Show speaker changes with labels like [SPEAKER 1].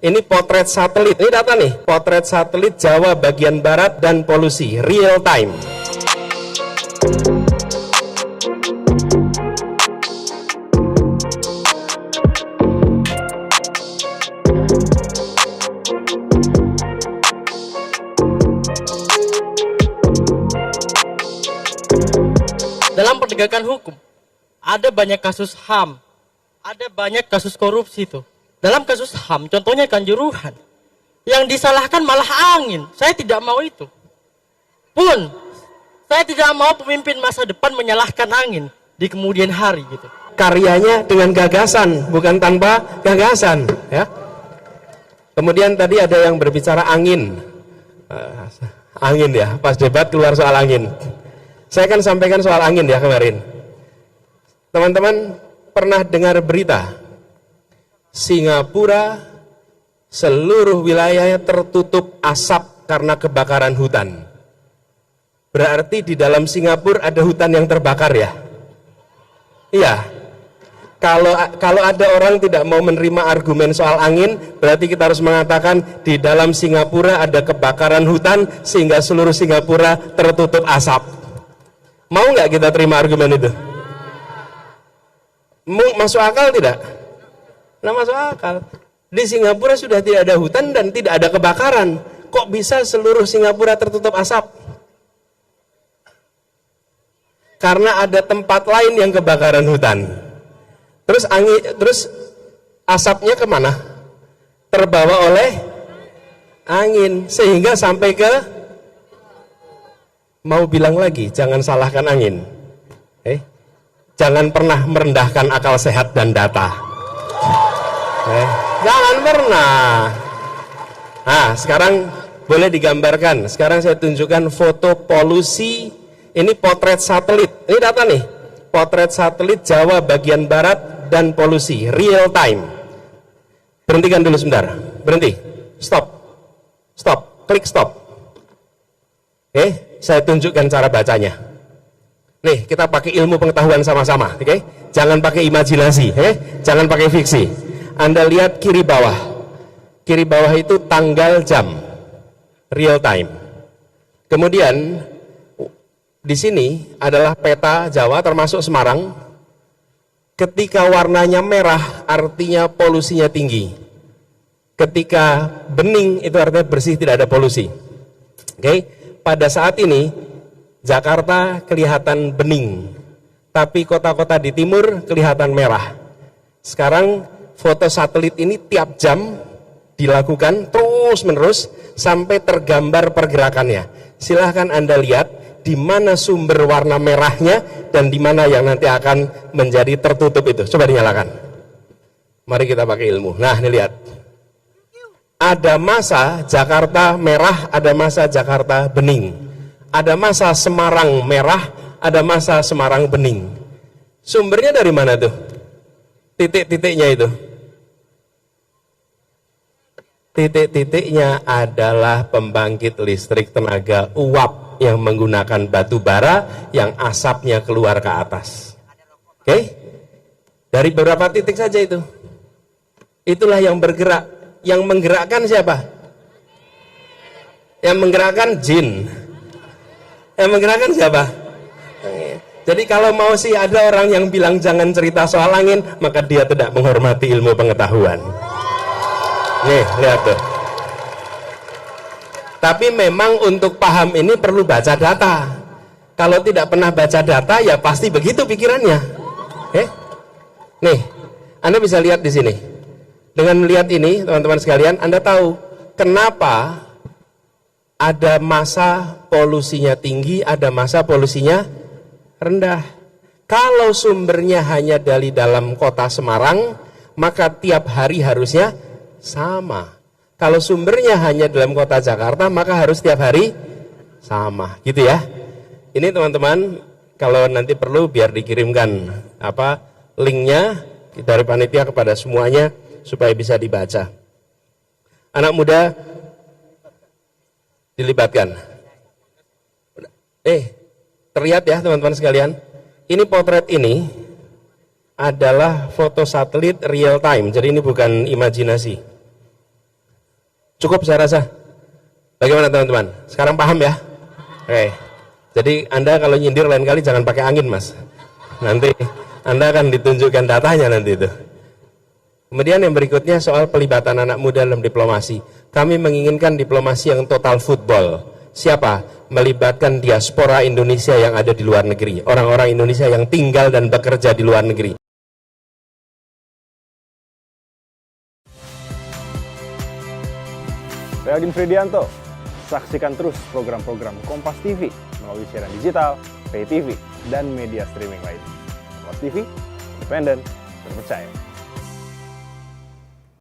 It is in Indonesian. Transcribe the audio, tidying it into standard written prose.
[SPEAKER 1] Ini potret satelit, ini data nih, potret satelit Jawa bagian barat dan polusi, real time.
[SPEAKER 2] Dalam penegakan hukum, ada banyak kasus HAM, ada banyak kasus korupsi tuh. Dalam kasus HAM, contohnya Kanjuruhan, yang disalahkan malah angin. Saya tidak mau itu. Pun, saya tidak mau pemimpin masa depan menyalahkan angin di kemudian hari gitu.
[SPEAKER 1] Karyanya dengan gagasan, bukan tanpa gagasan, ya. Kemudian tadi ada yang berbicara angin. Angin ya, pas debat keluar soal angin. Saya kan sampaikan soal angin ya kemarin. Teman-teman pernah dengar berita Singapura seluruh wilayahnya tertutup asap karena kebakaran hutan. Berarti di dalam Singapura ada hutan yang terbakar ya? Iya. Kalau ada orang tidak mau menerima argumen soal angin, berarti kita harus mengatakan di dalam Singapura ada kebakaran hutan sehingga seluruh Singapura tertutup asap. Mau nggak kita terima argumen itu? Masuk akal tidak? Nah, masuk akal. Di Singapura sudah tidak ada hutan dan tidak ada kebakaran. Kok bisa seluruh Singapura tertutup asap? Karena ada tempat lain yang kebakaran hutan. Terus asapnya kemana? Terbawa oleh angin sehingga sampai ke, mau bilang lagi, jangan salahkan angin. Jangan pernah merendahkan akal sehat dan data. Jangan pernah. Nah, sekarang boleh digambarkan. Sekarang saya tunjukkan foto polusi. Ini potret satelit. Ini data nih. Potret satelit Jawa bagian barat dan polusi, real time. Berhentikan dulu sebentar. Berhenti. Stop. Stop. Klik stop. Saya tunjukkan cara bacanya. Nih, kita pakai ilmu pengetahuan sama-sama, oke? Jangan pakai imajinasi, jangan pakai fiksi. Anda lihat kiri bawah. Kiri bawah itu tanggal jam, real time. Kemudian di sini adalah peta Jawa termasuk Semarang. Ketika warnanya merah artinya polusinya tinggi. Ketika bening itu artinya bersih, tidak ada polusi. Oke? Pada saat ini Jakarta kelihatan bening, tapi kota-kota di timur kelihatan merah. Sekarang foto satelit ini tiap jam dilakukan terus-menerus sampai tergambar pergerakannya. Silahkan Anda lihat di mana sumber warna merahnya dan di mana yang nanti akan menjadi tertutup itu. Coba dinyalakan. Mari kita pakai ilmu. Nah, ini lihat. Ada masa Jakarta merah, ada masa Jakarta bening. Ada masa Semarang merah, ada masa Semarang bening. Sumbernya dari mana tuh? Titik-titiknya itu. Titik-titiknya adalah pembangkit listrik tenaga uap yang menggunakan batu bara yang asapnya keluar ke atas. Oke? Dari beberapa titik saja itu. Itulah yang bergerak. Yang menggerakkan siapa? Yang menggerakkan jin. Yang menggerakkan siapa? Jadi kalau mau sih ada orang yang bilang jangan cerita soal angin, maka dia tidak menghormati ilmu pengetahuan. Nih, lihat tuh. Tapi memang untuk paham ini perlu baca data. Kalau tidak pernah baca data, ya pasti begitu pikirannya. Nih, Anda bisa lihat di sini. Dengan melihat ini, teman-teman sekalian, Anda tahu kenapa ada masa polusinya tinggi, ada masa polusinya rendah. Kalau sumbernya hanya dari dalam kota Semarang, maka tiap hari harusnya sama. Kalau sumbernya hanya dalam kota Jakarta, maka harus tiap hari sama, gitu ya. Ini teman-teman, kalau nanti perlu biar dikirimkan linknya dari panitia kepada semuanya, supaya bisa dibaca. Anak muda dilibatkan. Terlihat ya teman-teman sekalian, ini potret ini adalah foto satelit real time, jadi ini bukan imajinasi. Cukup saya rasa. Bagaimana teman-teman? Sekarang paham ya? Oke. Jadi Anda kalau nyindir lain kali jangan pakai angin, Mas. Nanti Anda akan ditunjukkan datanya nanti itu. Kemudian yang berikutnya soal pelibatan anak muda dalam diplomasi. Kami menginginkan diplomasi yang total football. Siapa? Melibatkan diaspora Indonesia yang ada di luar negeri. Orang-orang Indonesia yang tinggal dan bekerja di luar negeri.
[SPEAKER 3] Saya Agin Fridianto. Saksikan terus program-program Kompas TV melalui siaran digital, pay TV, dan media streaming lain. Kompas TV, independen, terpercaya.